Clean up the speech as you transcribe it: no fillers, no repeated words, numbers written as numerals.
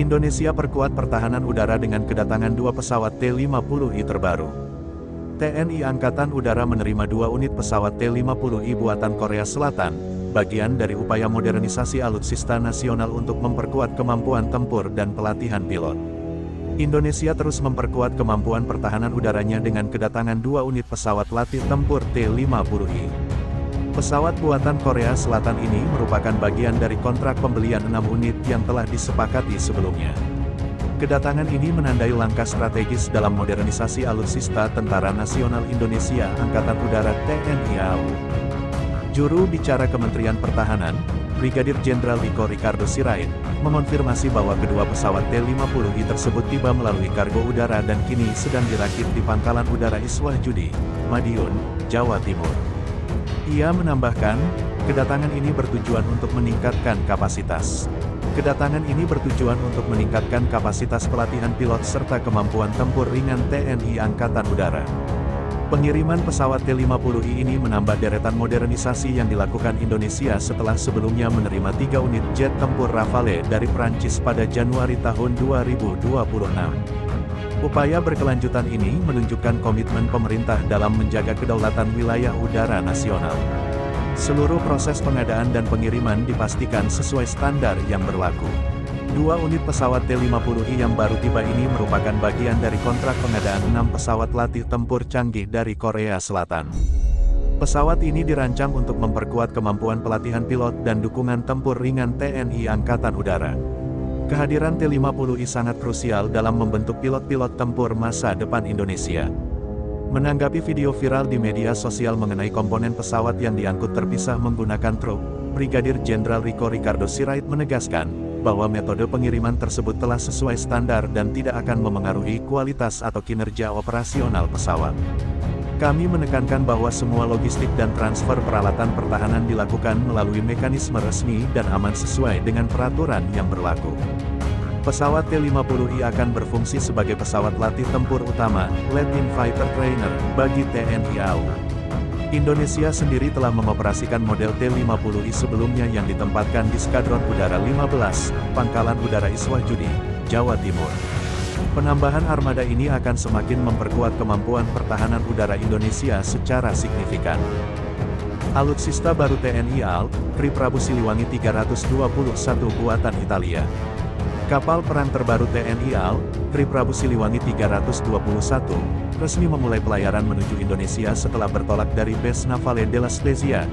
Indonesia perkuat pertahanan udara dengan kedatangan dua pesawat T-50I terbaru. TNI Angkatan Udara menerima dua unit pesawat T-50I buatan Korea Selatan, bagian dari upaya modernisasi alutsista nasional untuk memperkuat kemampuan tempur dan pelatihan pilot. Indonesia terus memperkuat kemampuan pertahanan udaranya dengan kedatangan dua unit pesawat latih tempur T-50I. Pesawat buatan Korea Selatan ini merupakan bagian dari kontrak pembelian 6 unit yang telah disepakati sebelumnya. Kedatangan ini menandai langkah strategis dalam modernisasi alutsista Tentara Nasional Indonesia Angkatan Udara TNI AU. Juru bicara Kementerian Pertahanan, Brigadir Jenderal Iko Ricardo Sirait, mengonfirmasi bahwa kedua pesawat T-50I tersebut tiba melalui kargo udara dan kini sedang dirakit di Pangkalan Udara Iswah Judi, Madiun, Jawa Timur. Ia menambahkan, kedatangan ini bertujuan untuk meningkatkan kapasitas. Kedatangan ini bertujuan untuk meningkatkan kapasitas pelatihan pilot serta kemampuan tempur ringan TNI Angkatan Udara. Pengiriman pesawat T-50I ini menambah deretan modernisasi yang dilakukan Indonesia setelah sebelumnya menerima 3 unit jet tempur Rafale dari Prancis pada Januari tahun 2026. Upaya berkelanjutan ini menunjukkan komitmen pemerintah dalam menjaga kedaulatan wilayah udara nasional. Seluruh proses pengadaan dan pengiriman dipastikan sesuai standar yang berlaku. Dua unit pesawat T-50I yang baru tiba ini merupakan bagian dari kontrak pengadaan 6 pesawat latih tempur canggih dari Korea Selatan. Pesawat ini dirancang untuk memperkuat kemampuan pelatihan pilot dan dukungan tempur ringan TNI Angkatan Udara. Kehadiran T-50I sangat krusial dalam membentuk pilot-pilot tempur masa depan Indonesia. Menanggapi video viral di media sosial mengenai komponen pesawat yang diangkut terpisah menggunakan truk, Brigadir Jenderal Iko Ricardo Sirait menegaskan bahwa metode pengiriman tersebut telah sesuai standar dan tidak akan memengaruhi kualitas atau kinerja operasional pesawat. Kami menekankan bahwa semua logistik dan transfer peralatan pertahanan dilakukan melalui mekanisme resmi dan aman sesuai dengan peraturan yang berlaku. Pesawat T-50I akan berfungsi sebagai pesawat latih tempur utama, Lead-in Fighter Trainer, bagi TNI AU. Indonesia sendiri telah mengoperasikan model T-50I sebelumnya yang ditempatkan di Skadron Udara 15, Pangkalan Udara Iswah Judi, Jawa Timur. Penambahan armada ini akan semakin memperkuat kemampuan pertahanan udara Indonesia secara signifikan. Alutsista baru TNI AL, Kri Prabu Siliwangi 321 buatan Italia. Kapal perang terbaru TNI AL, Kri Prabu Siliwangi 321, resmi memulai pelayaran menuju Indonesia setelah bertolak dari Base Navale della Spezia,